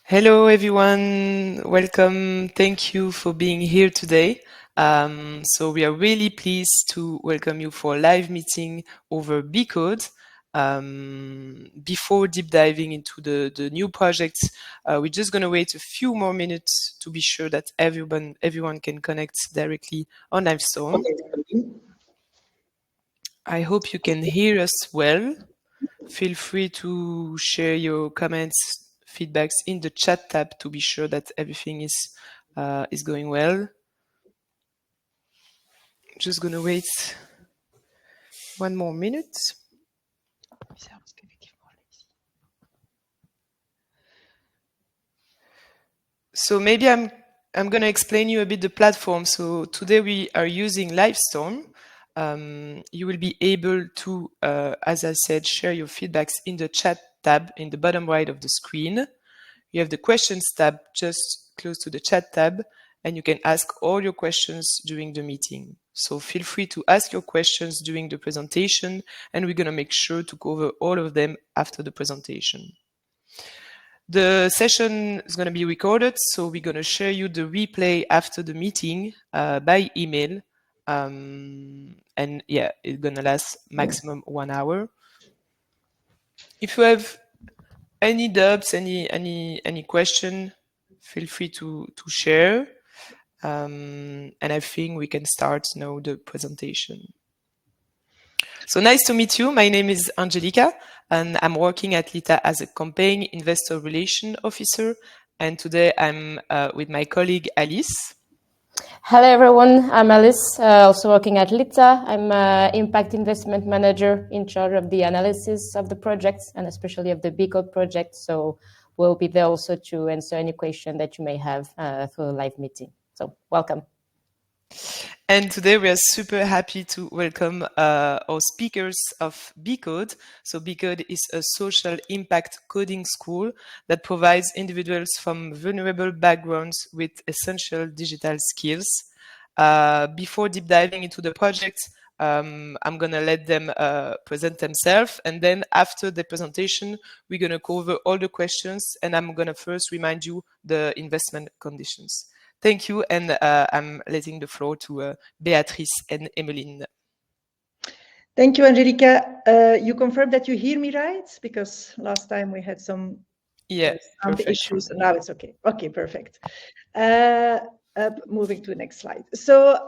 Hello, everyone. Welcome. Thank you for being here today. So we are really pleased to welcome you for a live meeting over BeCode. Before deep diving into the new project, we're just going to wait a few more minutes to be sure that everyone can connect directly on Livestorm. I hope you can hear us well. Feel free to share your comments, feedbacks in the chat tab to be sure that everything is going well. Just gonna wait one more minute. So maybe I'm gonna explain you a bit the platform. So today we are using Livestorm. You will be able to, as I said, share your feedbacks in the chat tab in the bottom right of the screen. You have the questions tab just close to the chat tab, and you can ask all your questions during the meeting. So feel free to ask your questions during the presentation, and we're going to make sure to cover all of them after the presentation. The session is going to be recorded, so we're going to share you the replay after the meeting by email. And yeah, it's going to last maximum 1 hour. If you have any doubts, any question, feel free to share. And I think we can start now the presentation. So nice to meet you. My name is Angelica, and I'm working at LITA as a campaign investor relation officer. And today I'm with my colleague Alice. Hello everyone, I'm Alice, also working at LITA. I'm Impact Investment Manager in charge of the analysis of the projects and especially of the BeCode project. So we'll be there also to answer any question that you may have for the live meeting. So welcome. And today we are super happy to welcome our speakers of BeCode. So BeCode is a social impact coding school that provides individuals from vulnerable backgrounds with essential digital skills. Before deep diving into the project, I'm going to let them present themselves. And then after the presentation, we're going to cover all the questions. And I'm going to first remind you the investment conditions. Thank you, and I'm letting the floor to Beatrice and Emmeline. Thank you, Angelica. You confirm that you hear me right? Because last time we had some sound issues, and now it's okay. Okay, perfect. Moving to the next slide. So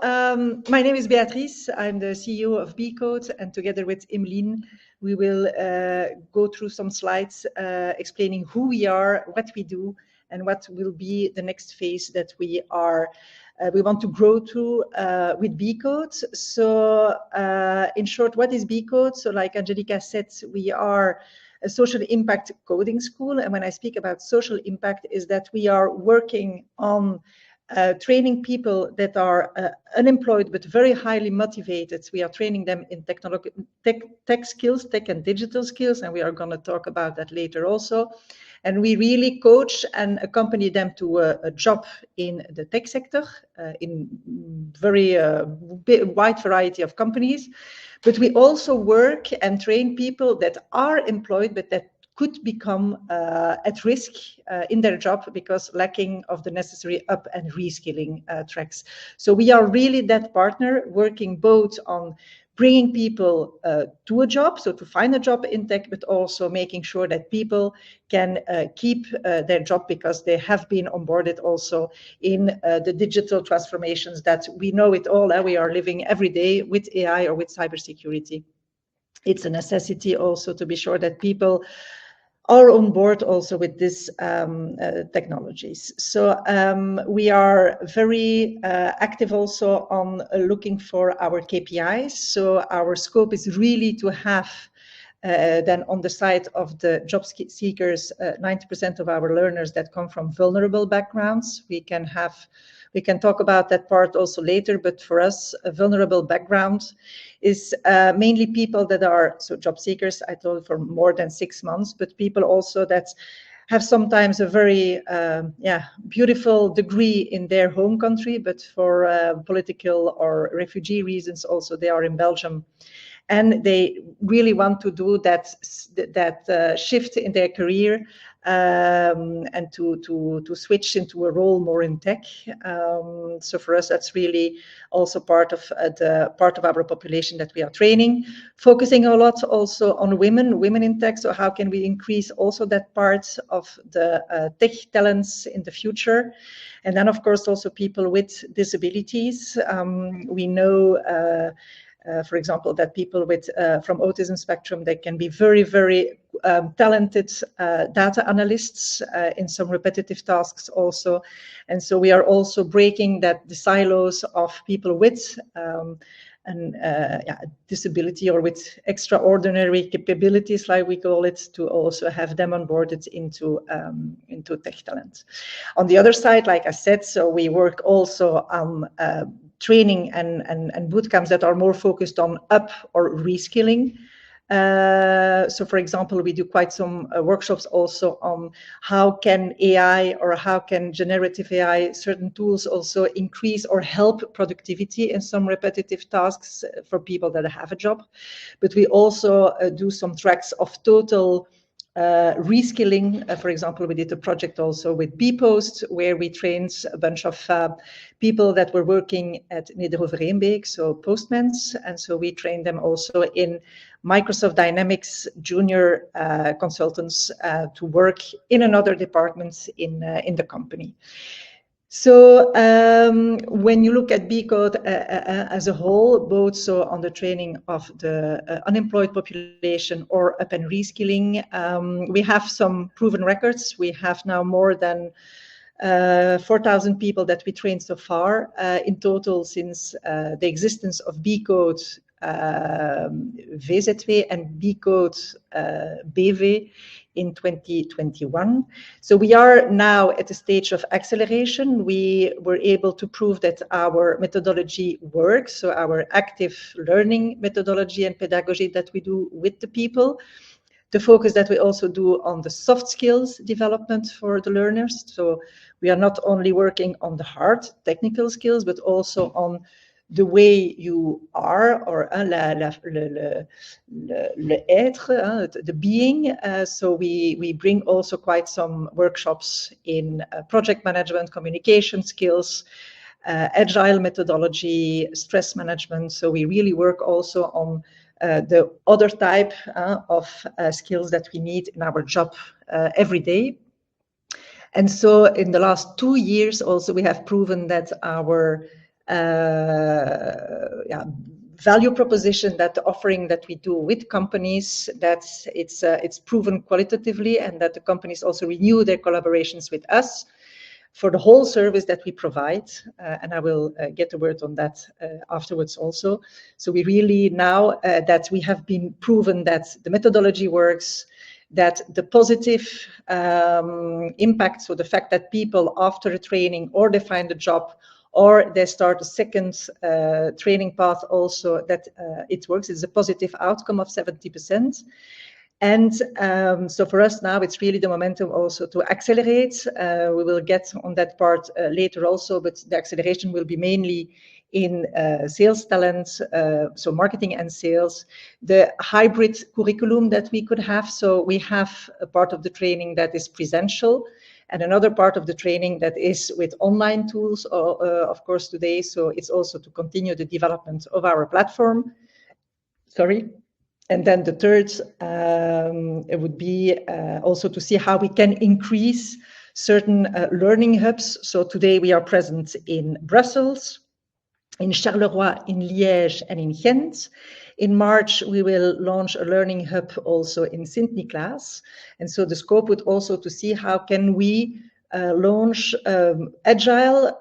my name is Beatrice. I'm the CEO of BeCode, and together with Emmeline, we will go through some slides explaining who we are, what we do, and what will be the next phase that we want to grow to with BeCode. So in short, what is BeCode? So like Angelica said, we are a social impact coding school. And when I speak about social impact, is that we are working on training people that are unemployed but very highly motivated. We are training them in tech skills, tech and digital skills, and we are going to talk about that later also. And we really coach and accompany them to a job in the tech sector in very wide variety of companies. But we also work and train people that are employed but that could become at risk in their job because lacking of the necessary up and reskilling tracks. So we are really that partner working both on bringing people to a job, so to find a job in tech, but also making sure that people can keep their job because they have been onboarded also in the digital transformations that we know it all. We are living every day with AI or with cybersecurity. It's a necessity also to be sure that people are on board also with these technologies. So we are very active also on looking for our KPIs. So our scope is really to have then on the side of the job seekers, 90% of our learners that come from vulnerable backgrounds. We can talk about that part also later, but for us, a vulnerable background is mainly people that are, so job seekers, I told for more than 6 months, but people also that have sometimes a very beautiful degree in their home country, but for political or refugee reasons also they are in Belgium. and they really want to do that shift in their career, and to switch into a role more in tech. So for us, that's really also part of our population that we are training, focusing a lot also on women in tech. So how can we increase also that part of the tech talents in the future? And then, of course, also people with disabilities. We know, for example, that people with from autism spectrum, they can be very, very talented data analysts in some repetitive tasks also. And so we are also breaking the silos of people with disability or with extraordinary capabilities, like we call it, to also have them onboarded into tech talent. On the other side, like I said, so we work also on training and boot camps that are more focused on up or reskilling. So for example, we do quite some workshops also on how can AI or how can generative AI, certain tools also increase or help productivity in some repetitive tasks for people that have a job. But we also do some tracks of total reskilling. For example, we did a project also with BePost, where we trained a bunch of people that were working at Nederovereenbeek, so postmans, and so we trained them also in Microsoft Dynamics junior consultants to work in another department in the company. So when you look at BeCode as a whole, both so on the training of the unemployed population or up and reskilling, we have some proven records. We have now more than 4,000 people that we trained so far in total since the existence of BeCode VZW and BeCode BV in 2021. So we are now at a stage of acceleration. We were able to prove that our methodology works, so our active learning methodology and pedagogy that we do with the people. The focus that we also do on the soft skills development for the learners. So we are not only working on the hard technical skills, but also on the way you are, or le être, the being. So we bring also quite some workshops in project management, communication skills, agile methodology, stress management. So we really work also on the other type of skills that we need in our job every day. And so in the last 2 years also, we have proven that our value proposition, that the offering that we do with companies, that it's proven qualitatively, and that the companies also renew their collaborations with us for the whole service that we provide. And I will get a word on that afterwards also. So we really now that we have been proven that the methodology works, that the positive impact, so the fact that people after a training or they find a job or they start a second training path also, that it works. It's a positive outcome of 70%. And so for us now, it's really the momentum also to accelerate. We will get on that part later also, but the acceleration will be mainly in sales talent, so marketing and sales, the hybrid curriculum that we could have. So we have a part of the training that is presential and another part of the training that is with online tools, of course, today. So it's also to continue the development of our platform. And then the third, it would be also to see how we can increase certain learning hubs. So today we are present in Brussels, in Charleroi, in Liège, and in Ghent. In March, we will launch a learning hub also in Sint-Niklaas. And so the scope would also to see how can we launch agile,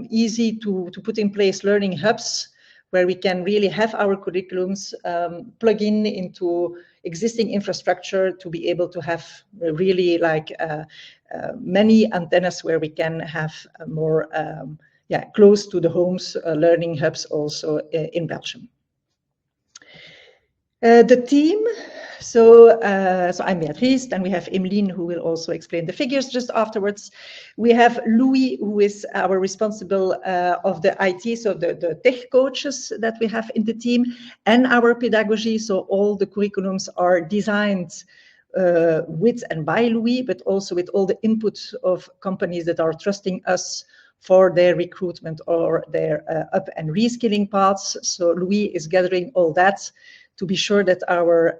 easy to put in place learning hubs where we can really have our curriculums plug in into existing infrastructure to be able to have really like many antennas where we can have more close to the homes learning hubs also in Belgium. The team, So I'm Beatrice, then we have Emeline, who will also explain the figures just afterwards. We have Louis, who is our responsible of the IT, so the tech coaches that we have in the team, and our pedagogy, so all the curriculums are designed with and by Louis, but also with all the input of companies that are trusting us for their recruitment or their up and reskilling paths. So Louis is gathering all that to be sure that our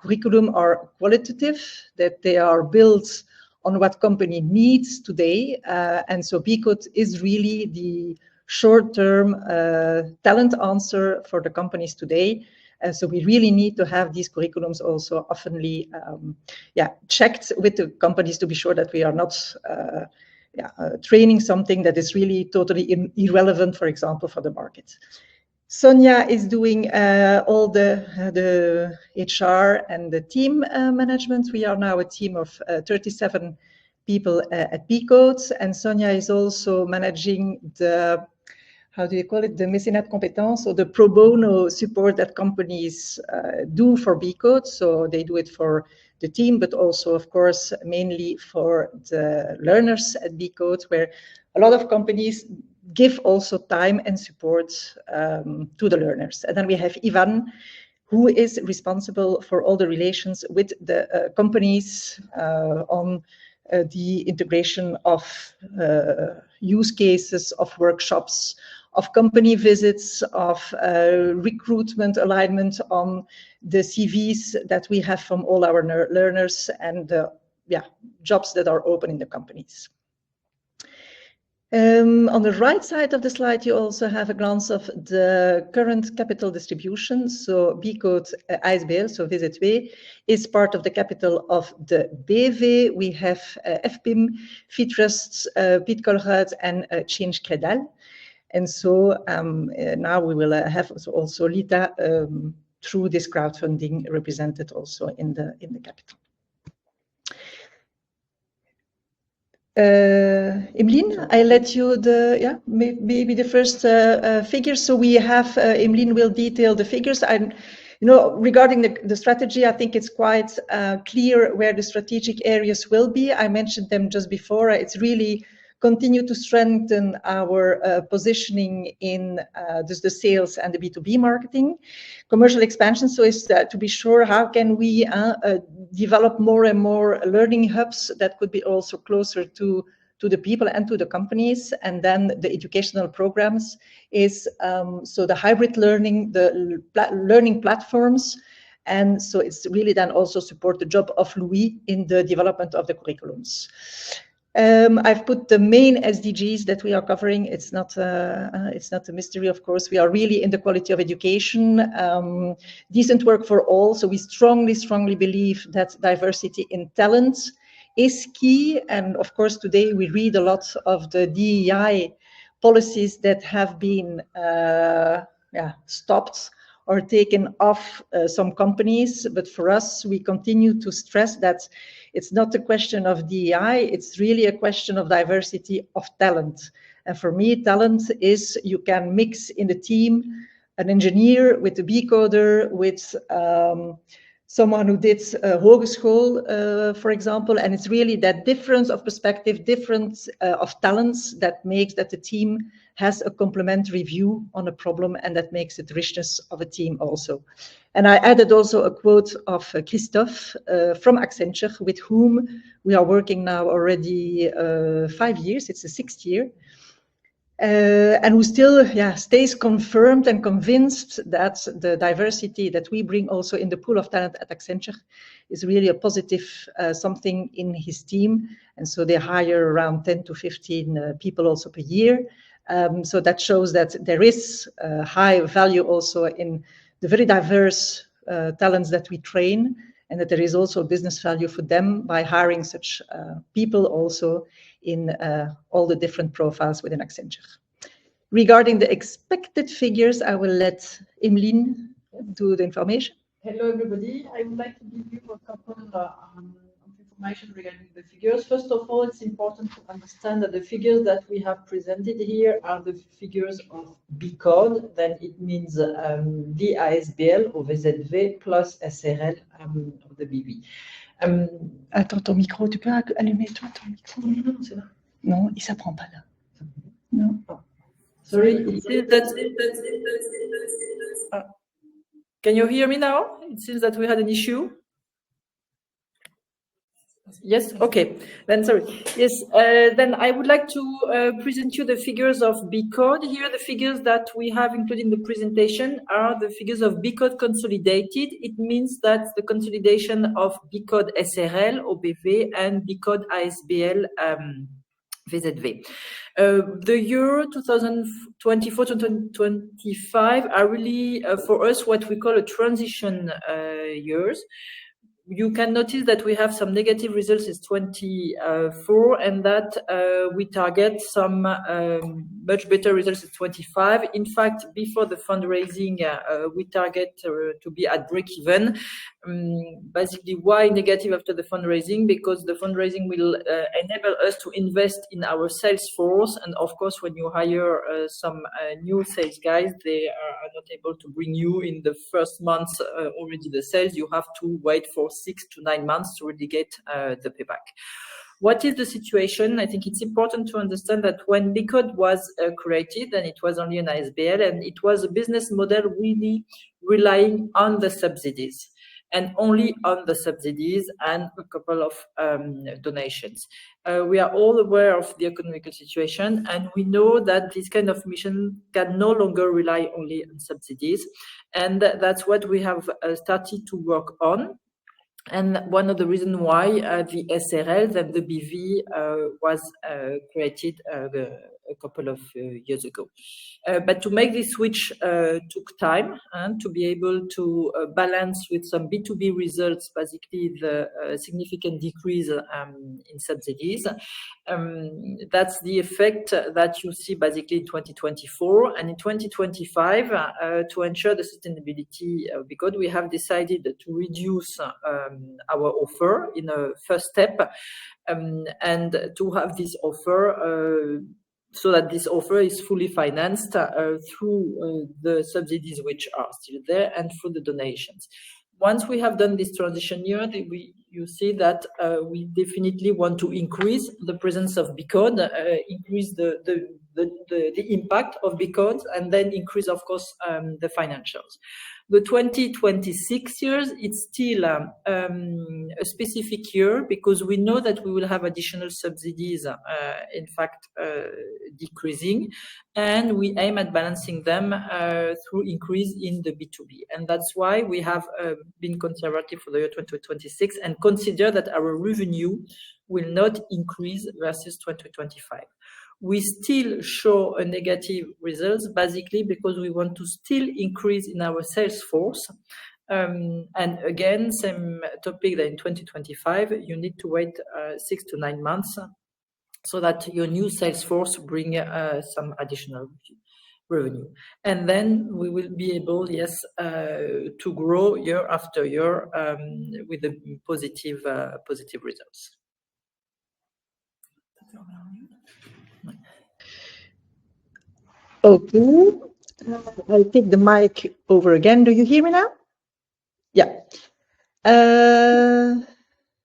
curriculum are qualitative, that they are built on what company needs today. And so BeCode is really the short-term talent answer for the companies today. So we really need to have these curriculums also oftenly checked with the companies to be sure that we are not training something that is really totally irrelevant, for example, for the market. Sonia is doing all the HR and the team management. We are now a team of 37 people at BeCode, and Sonia is also managing the, how do you call it, the mécénat compétence, or the pro bono support that companies do for BeCode. So they do it for the team, but also, of course, mainly for the learners at BeCode, where a lot of companies give also time and support to the learners. And then we have Ivan, who is responsible for all the relations with the companies on the integration of use cases, of workshops, of company visits, of recruitment alignment on the CVs that we have from all our learners and jobs that are open in the companies. On the right side of the slide, you also have a glance of the current capital distribution. So BeCode ASBL, so VZW, is part of the capital of the BV. We have FPIM, Fitrust, Piet Colruyt, and Change Credal. And so now we will have also LITA through this crowdfunding represented also in the capital. Emeline, I let you maybe the first figures. So we have Emeline will detail the figures. Regarding the strategy, I think it's quite clear where the strategic areas will be. I mentioned them just before. It's really continue to strengthen our positioning in the sales and the B2B marketing, commercial expansion. So is to be sure how can we develop more and more learning hubs that could be also closer to the people and to the companies. And then the educational programs is so the hybrid learning, the learning platforms. And so it's really then also support the job of Louis in the development of the curriculums. I've put the main SDGs that we are covering. It's not a mystery, of course. We are really in the quality of education, decent work for all. So we strongly believe that diversity in talent is key. And of course, today we read a lot of the DEI policies that have been stopped or taken off some companies. But for us, we continue to stress that it's not a question of DEI, it's really a question of diversity of talent. And for me, talent is you can mix in the team an engineer with a BeCoder, with someone who did hogeschool, for example, and it's really that difference of perspective, difference of talents that makes that the team has a complementary view on a problem, and that makes it richness of a team also. And I added also a quote of Christophe from Accenture, with whom we are working now already 5 years, it's the 6th year, and who still stays confirmed and convinced that the diversity that we bring also in the pool of talent at Accenture is really a positive something in his team. And so they hire around 10 to 15 people also per year. So that shows that there is high value also in the very diverse talents that we train, and that there is also business value for them by hiring such people also in all the different profiles within Accenture. Regarding the expected figures, I will let Emeline do the information. Hello, everybody. I would like to give you a couple of information regarding the figures. First of all, it's important to understand that the figures that we have presented here are the figures of BeCode. Then it means the ASBL or VZV plus SRL of the BV. Attends, ton micro, tu peux allumer toi ton micro? Non, c'est là. Non, il s'apprend pas là. Non. Oh. Sorry, it seems that. Can you hear me now? It seems that we had an issue. Yes, okay. Then sorry. Yes, then I would like to present you the figures of BeCode. Here, the figures that we have included in the presentation are the figures of BeCode consolidated. It means that the consolidation of BeCode SRL, OBV, and BeCode ASBL VZV. The year 2024-2025 are really for us what we call a transition years. You can notice that we have some negative results in 24 and that we target some much better results in 25. In fact, before the fundraising, we target to be at break-even. Basically, why negative after the fundraising? Because the fundraising will enable us to invest in our sales force. And of course, when you hire some new sales guys, they are not able to bring you in the first months already the sales. You have to wait for 6 to 9 months to really get the payback. What is the situation? I think it's important to understand that when BeCode was created, and it was only an ASBL, and it was a business model really relying on the subsidies, and only on the subsidies and a couple of donations. We are all aware of the economical situation, and we know that this kind of mission can no longer rely only on subsidies. And that's what we have started to work on. And one of the reasons why the SRL, then the BV, was created a couple of years ago. But to make this switch took time, and to be able to balance with some B2B results, basically the significant decrease in subsidies. That's the effect that you see basically in 2024. And in 2025, to ensure the sustainability of BeCode, we have decided to reduce our offer in a first step, and to have this offer so that this offer is fully financed through the subsidies which are still there and through the donations. Once we have done this transition year, you see that we definitely want to increase the presence of BeCode, increase the impact of BeCode, and then increase, of course, the financials. The 2026 years, it's still a specific year because we know that we will have additional subsidies, in fact, decreasing, and we aim at balancing them through increase in the B2B. And that's why we have been conservative for the year 2026 and consider that our revenue will not increase versus 2025. We still show a negative results, basically because we want to still increase in our sales force. And again, same topic that in 2025, you need to wait 6 to 9 months so that your new sales force bring some additional revenue. And then we will be able, yes, to grow year after year with the positive results. Okay, I'll take the mic over again. Do you hear me now? Yeah.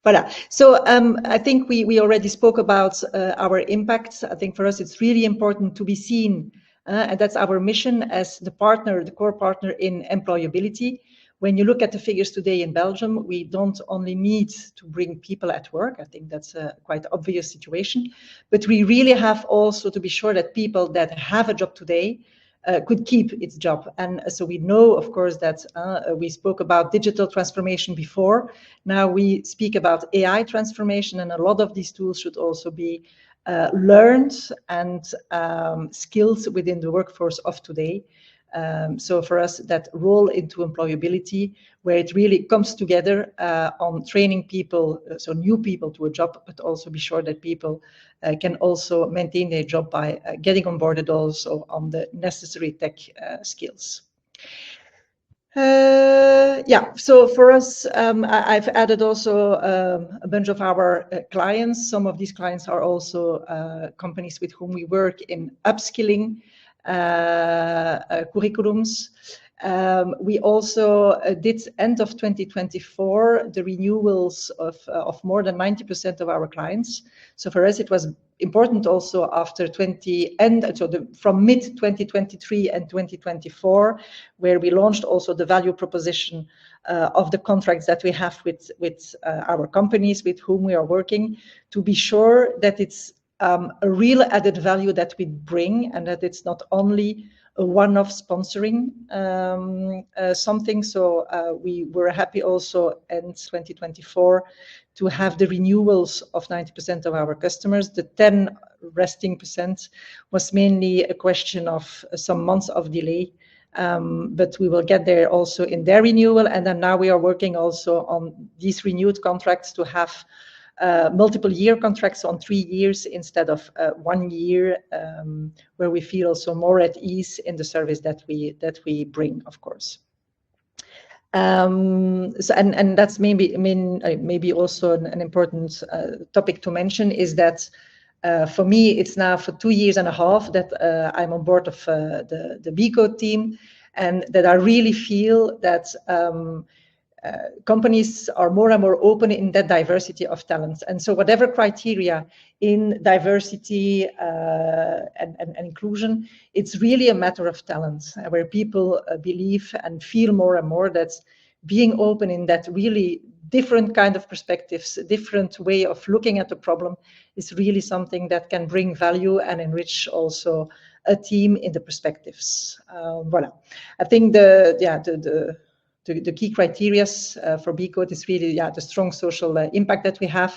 Voilà. So I think we already spoke about our impact. I think for us, it's really important to be seen, and that's our mission as the partner, the core partner in employability. When you look at the figures today in Belgium, we don't only need to bring people at work. I think that's a quite obvious situation, but we really have also to be sure that people that have a job today could keep its job. And so we know, of course, that we spoke about digital transformation before. Now we speak about AI transformation, and a lot of these tools should also be learned and skills within the workforce of today. So for us, that role into employability, where it really comes together on training people, so new people to a job, but also be sure that people can also maintain their job by getting onboarded also on the necessary tech skills. Yeah, so for us, I've added also a bunch of our clients. Some of these clients are also companies with whom we work in upskilling curriculums. We also did, end of 2024, the renewals of more than 90% of our clients. So for us, it was important also after from mid 2023 and 2024, where we launched also the value proposition of the contracts that we have with our companies with whom we are working, to be sure that it's a real added value that we bring, and that it's not only a one-off sponsoring something. So we were happy also in 2024 to have the renewals of 90% of our customers. The 10 resting percent was mainly a question of some months of delay, but we will get there also in their renewal. And then now we are working also on these renewed contracts to have multiple year contracts on 3 years instead of 1 year, where we feel also more at ease in the service that we bring, of course. So and that's maybe also an important topic to mention is that for me it's now for 2.5 years that I'm on board of the BeCode team, and that I really feel that companies are more and more open in that diversity of talents. And so whatever criteria in diversity and inclusion, it's really a matter of talent, where people believe and feel more and more that being open in that really different kind of perspectives, different way of looking at the problem, is really something that can bring value and enrich also a team in the perspectives. Voilà. I think the key criteria for BeCode is really the strong social impact that we have.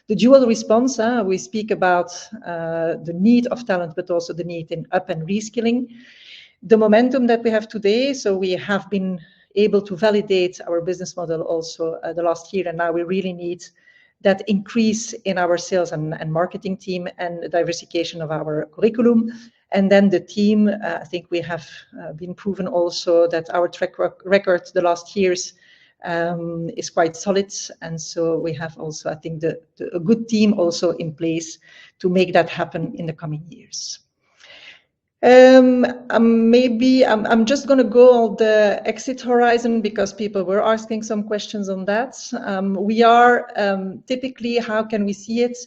The dual response, we speak about the need of talent, but also the need in up and reskilling. The momentum that we have today, so we have been able to validate our business model also the last year, and now we really need that increase in our sales and marketing team and the diversification of our curriculum. And then the team, I think we have been proven also that our track record the last years is quite solid. And so we have also, I think, a good team also in place to make that happen in the coming years. Maybe I'm just going to go on the exit horizon because people were asking some questions on that. We are typically, how can we see it?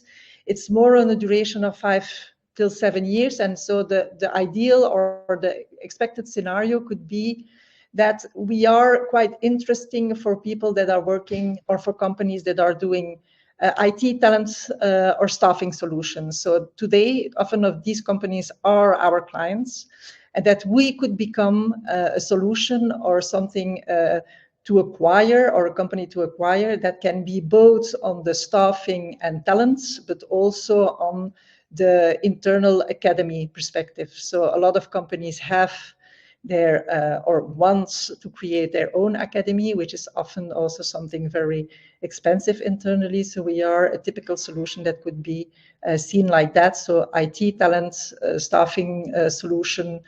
It's more on a duration of 5 till 7 years. And so the ideal or the expected scenario could be that we are quite interesting for people that are working or for companies that are doing IT talents or staffing solutions. So today, often of these companies are our clients, and that we could become a solution or something to acquire, or a company to acquire, that can be both on the staffing and talents, but also on the internal academy perspective. So a lot of companies have their or wants to create their own academy, which is often also something very expensive internally. So we are a typical solution that could be seen like that. So IT talent, staffing solution,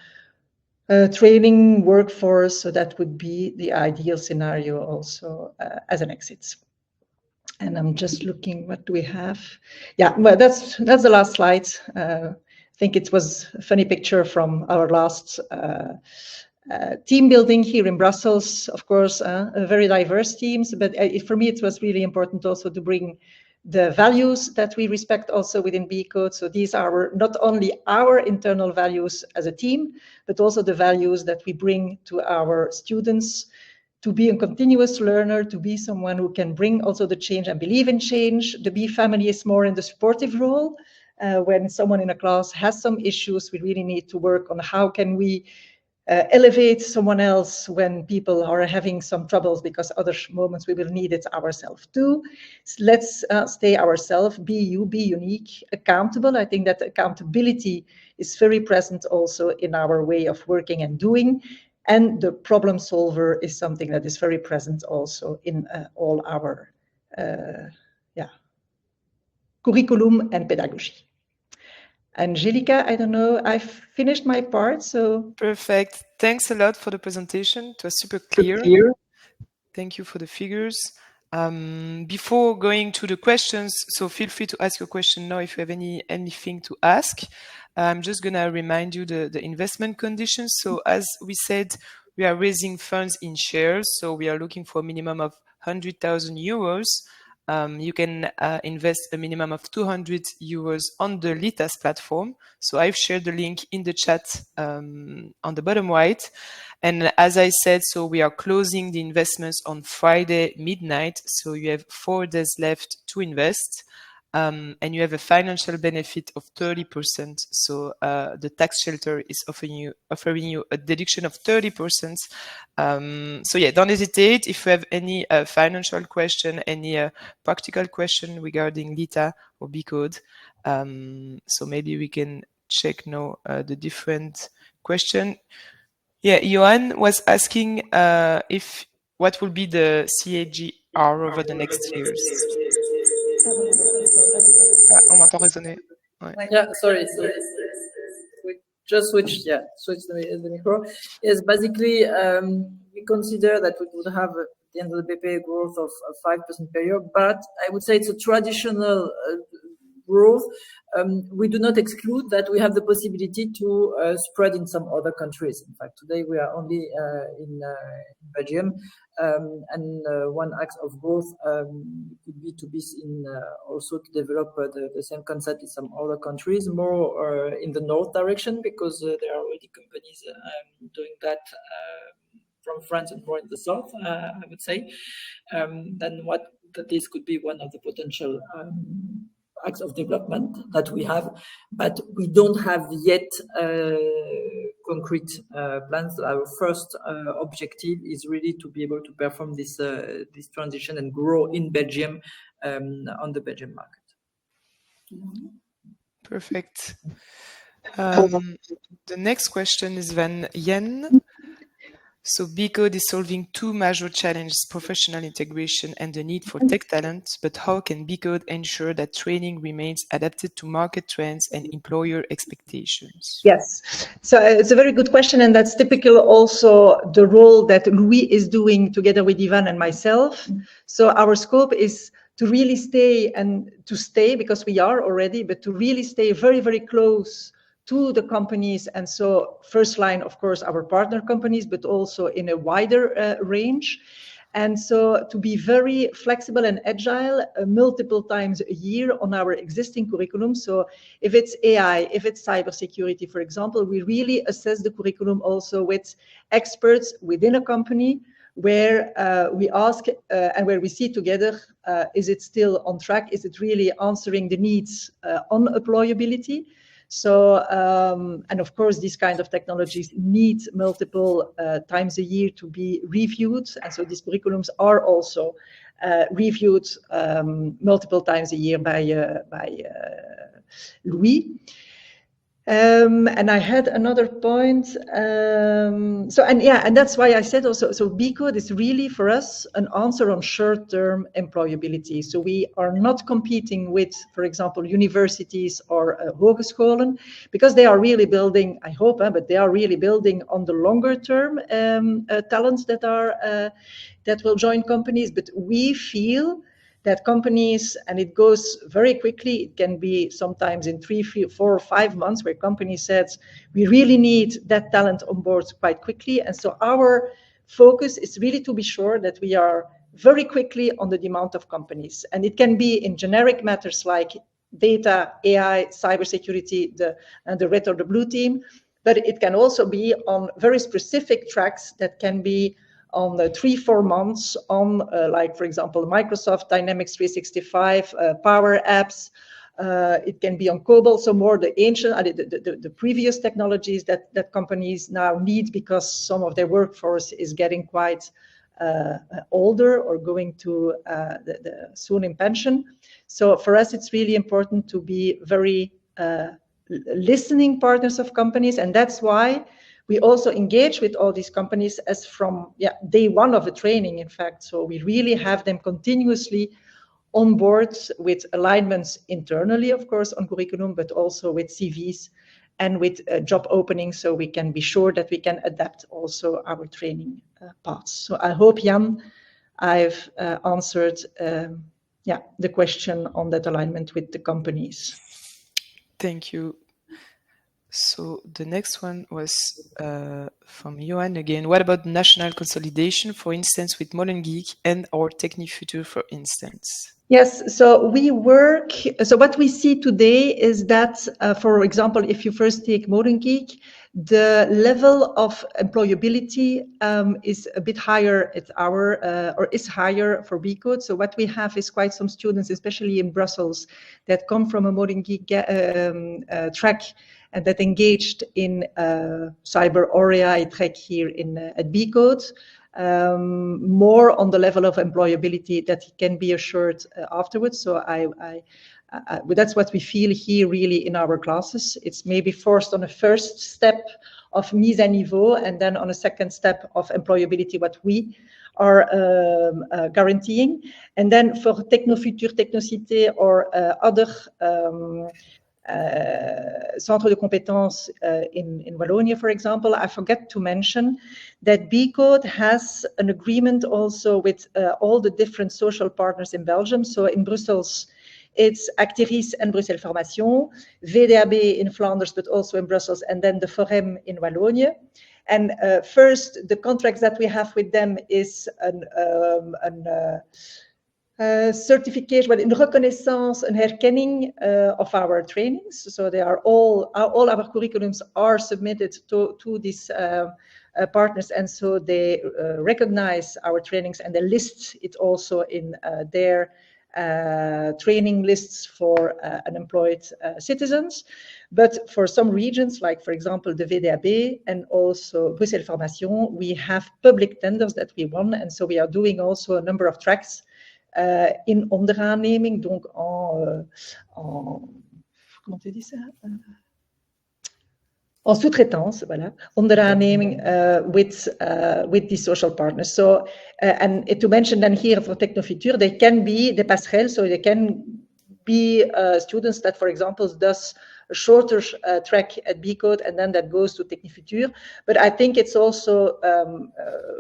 training workforce. So that would be the ideal scenario also as an exit. And I'm just looking, what do we have? Yeah, well, that's the last slide. I think it was a funny picture from our last team building here in Brussels. Of course, very diverse teams, but for me, it was really important also to bring the values that we respect also within BeCode. So these are not only our internal values as a team, but also the values that we bring to our students, to be a continuous learner, to be someone who can bring also the change and believe in change. The B family is more in the supportive role. When someone in a class has some issues, we really need to work on how can we elevate someone else when people are having some troubles, because other moments we will need it ourselves too. So let's stay ourselves, be you, be unique, accountable. I think that accountability is very present also in our way of working and doing. And the problem solver is something that is very present also in all our curriculum and pedagogy. Angelica, I don't know, I've finished my part, so. Perfect. Thanks a lot for the presentation. It was super clear. Thank you for the figures. Before going to the questions, so feel free to ask your question now if you have anything to ask. I'm just going to remind you the investment conditions. So as we said, we are raising funds in shares. So we are looking for a minimum of 100,000 euros. You can invest a minimum of 200 euros on the LITA's platform. So I've shared the link in the chat on the bottom right. And as I said, so we are closing the investments on Friday midnight. So you have 4 days left to invest. And you have a financial benefit of 30%. So the tax shelter is offering you a deduction of 30%. So yeah, don't hesitate if you have any financial question, any practical question regarding LITA or BeCode. So maybe we can check now the different question. Yeah, Johan was asking if what will be the CAGR over the next years. On m'entend raisonner. Ouais. Yeah, sorry. So we just switch the micro. Yes, basically, we consider that we would have at the end of the BP growth of 5% per year, but I would say it's a traditional growth. We do not exclude that we have the possibility to spread in some other countries. In fact, today we are only in Belgium, and one axe of growth could be to be in also to develop the same concept in some other countries, more in the north direction, because there are already companies doing that from France and more in the south, I would say. Then that this could be one of the potential acts of development that we have, but we don't have yet concrete plans. Our first objective is really to be able to perform this transition and grow in Belgium on the Belgian market. Perfect. The next question is Van Yen. So BeCode is solving 2 major challenges, professional integration and the need for tech talent, but how can BeCode ensure that training remains adapted to market trends and employer expectations? Yes, so it's a very good question, and that's typical also the role that Louis is doing together with Ivan and myself. So our scope is to really stay, because we are already, but to really stay very, very close to the companies. And so first line, of course, our partner companies, but also in a wider range. And so to be very flexible and agile multiple times a year on our existing curriculum. So if it's AI, if it's cybersecurity, for example, we really assess the curriculum also with experts within a company, where we ask and where we see together, is it still on track? Is it really answering the needs on employability? So, and of course, these kind of technologies need multiple times a year to be reviewed. And so these curriculums are also reviewed multiple times a year by Louis. And I had another point. And that's why I said also, so BeCode is really for us an answer on short-term employability. So we are not competing with, for example, universities or hogescholen, because they are really building, I hope, but they are really building on the longer-term talents that will join companies. But we feel that companies, and it goes very quickly, it can be sometimes in 3, 4, or 5 months, where companies said, we really need that talent on board quite quickly. And so our focus is really to be sure that we are very quickly on the demand of companies. And it can be in generic matters like data, AI, cybersecurity, the red or the blue team, but it can also be on very specific tracks that can be on 3-4 months on, like, for example, Microsoft Dynamics 365, Power Apps. It can be on COBOL, so more the ancient, the previous technologies that companies now need, because some of their workforce is getting quite older or going to the soon in pension. So for us, it's really important to be very listening partners of companies, and that's why we also engage with all these companies as from day one of the training, in fact. So we really have them continuously on board with alignments internally, of course, on curriculum, but also with CVs and with job openings, so we can be sure that we can adapt also our training paths. So I hope, Jan, I've answered the question on that alignment with the companies. Thank you. So the next one was from Johan again. What about national consolidation, for instance, with Modern Geek and or Technifutur, for instance? Yes, so we work, so what we see today is that, for example, if you first take Modern Geek, the level of employability is a bit higher at our, or is higher for BeCode. So what we have is quite some students, especially in Brussels, that come from a Modern Geek track and that engaged in cyber or AI track here at BeCode. More on the level of employability that can be assured afterwards. So but that's what we feel here really in our classes. It's maybe forced on a first step of mise à niveau and then on a second step of employability, what we are guaranteeing. And then for Technofutur, Technocité or other Centre de Compétences in Wallonia, for example, I forget to mention that BeCode has an agreement also with all the different social partners in Belgium. So in Brussels, it's Actiris and Bruxelles Formation, VDAB in Flanders, but also in Brussels, and then the Forum in Wallonia. And first, the contracts that we have with them is certification, well, in reconnaissance and herkenning of our trainings. So they are all our curriculums are submitted to these partners, and so they recognize our trainings and they list it also in their training lists for unemployed citizens. But for some regions, like for example the VDAB and also Bruxelles Formation, we have public tenders that we won, and so we are doing also a number of tracks in onderaanneming, donc comment tu dis ça? En sous-traitance, voilà, onderaanneming with these social partners. So, and to mention then here for Technofutur, they can be the passerelles, so they can be students that, for example, does a shorter track at BeCode and then that goes to Technofutur. But I think it's also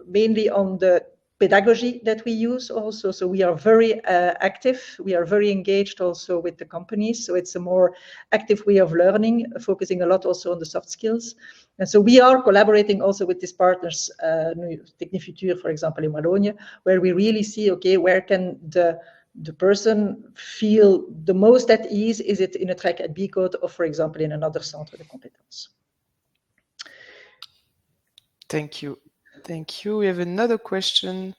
mainly on the pedagogy that we use also. So we are very active. We are very engaged also with the companies. So it's a more active way of learning, focusing a lot also on the soft skills. And so we are collaborating also with these partners, Technifutur, for example, in Wallonia, where we really see, okay, where can the person feel the most at ease? Is it in a track at BeCode or, for example, in another Centre de Compétences? Thank you. Thank you. We have another question.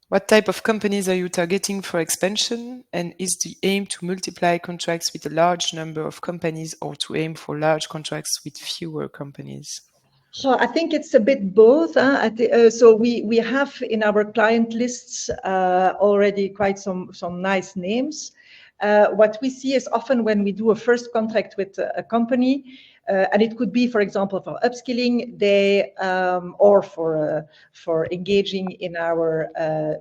What type of companies are you targeting for expansion? And is the aim to multiply contracts with a large number of companies or to aim for large contracts with fewer companies? So I think it's a bit both. So we have in our client lists already quite some nice names. What we see is often when we do a first contract with a company, and it could be, for example, for upskilling, they or for engaging in our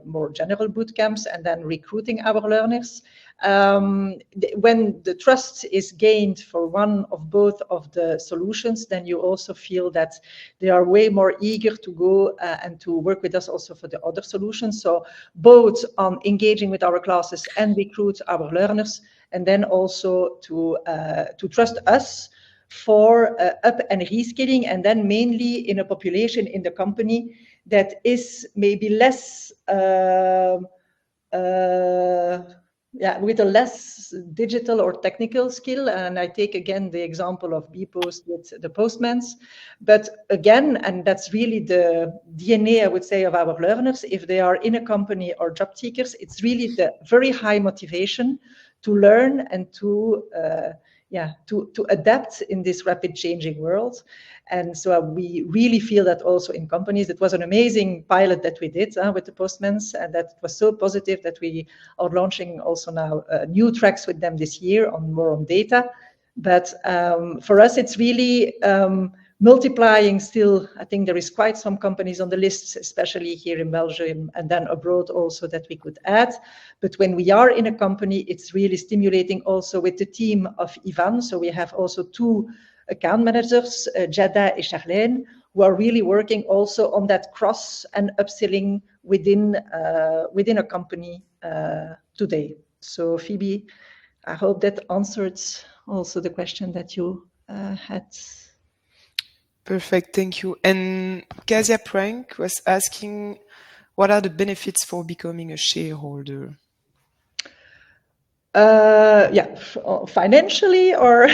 more general boot camps and then recruiting our learners. When the trust is gained for one of both of the solutions, then you also feel that they are way more eager to go and to work with us also for the other solutions. So both on engaging with our classes and recruit our learners, and then also to trust us for up and reskilling, and then mainly in a population in the company that is maybe less with a less digital or technical skill. And I take again the example of BPost with the postmans. But again, and that's really the DNA, I would say, of our learners, if they are in a company or job seekers, it's really the very high motivation to learn and to adapt in this rapid changing world. And so we really feel that also in companies. It was an amazing pilot that we did with the postmans, and that was so positive that we are launching also now new tracks with them this year on more on data. But for us, it's really multiplying still. I think there is quite some companies on the list, especially here in Belgium and then abroad also, that we could add. But when we are in a company, it's really stimulating also with the team of Ivan. So we have also 2 account managers, Jada and Charlene, who are really working also on that cross and upskilling within a company today. So Phoebe, I hope that answered also the question that you had. Perfect, thank you. And Kasia Prank was asking, what are the benefits for becoming a shareholder? Financially or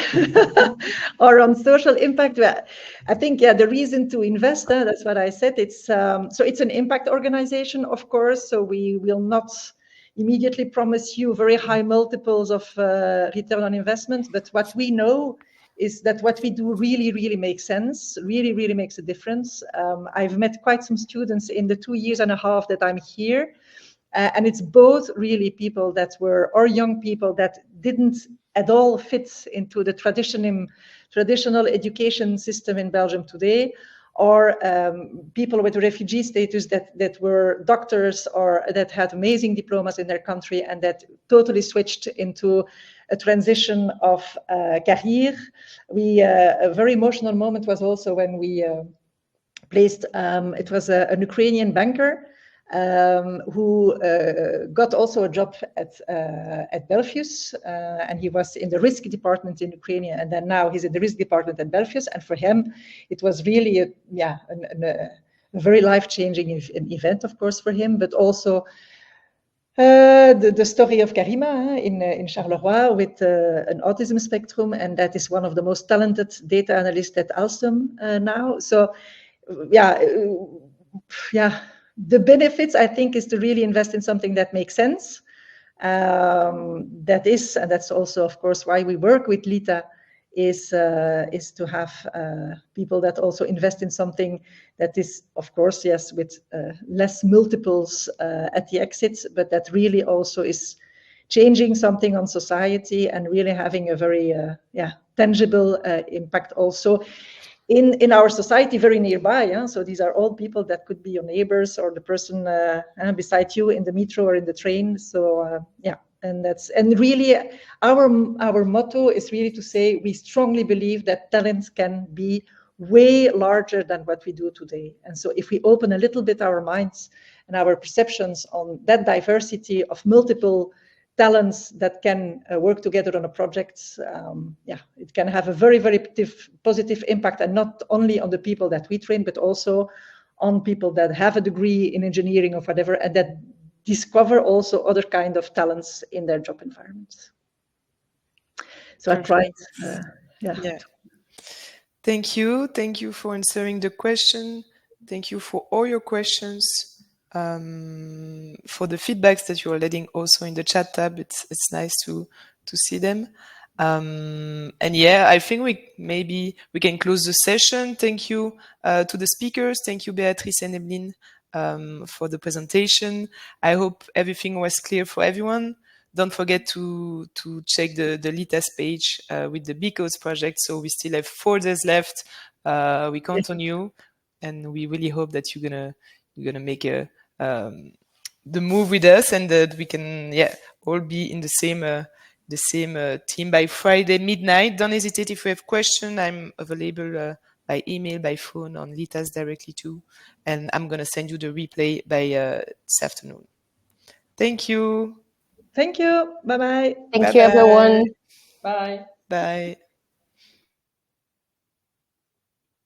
or on social impact. Well, I think the reason to invest, that's what I said. It's so it's an impact organization, of course. So we will not immediately promise you very high multiples of return on investment, but what we know is that what we do really makes sense, really makes a difference. I've met quite some students in the 2 years and a half that I'm here. And it's both really people that were, or young people that didn't at all fit into the traditional education system in Belgium today, or people with refugee status that were doctors or that had amazing diplomas in their country and that totally switched into a transition of career. A very emotional moment was also when we placed, it was an Ukrainian banker who got also a job at Belfius, and he was in the risk department in Ukraine, and then now he's in the risk department at Belfius. And for him, it was really a very life-changing event, of course, for him, but also the story of Karima in Charleroi with an autism spectrum, and that is one of the most talented data analysts at Alstom now. So, the benefits, I think, is to really invest in something that makes sense. That's also, of course, why we work with LITA, is to have people that also invest in something that is, of course, yes, with less multiples at the exit, but that really also is changing something on society and really having a very tangible impact also in our society very nearby. So these are all people that could be your neighbors or the person beside you in the metro or in the train. So and really our motto is really to say we strongly believe that talent can be way larger than what we do today. And so if we open a little bit our minds and our perceptions on that diversity of multiple talents that can work together on a project, it can have a very positive impact, and not only on the people that we train, but also on people that have a degree in engineering or whatever, and that discover also other kind of talents in their job environments. So I tried. Thank you for answering the question. Thank you for all your questions. For the feedbacks that you are letting also in the chat tab, it's nice to see them. And I think we can close the session. Thank you to the speakers. Thank you, Beatrice and Emeline, for the presentation. I hope everything was clear for everyone. Don't forget to check the LITA's page with the BeCode project. So we still have 4 days left. We count on you, and we really hope that you're gonna make the move with us, and that we can all be in the same team by Friday midnight. Don't hesitate if you have questions. I'm available by email, by phone, on LITA's directly too, and I'm gonna send you the replay by this afternoon. Thank you. Thank you. Bye-bye. Thank you, everyone. Bye. Bye.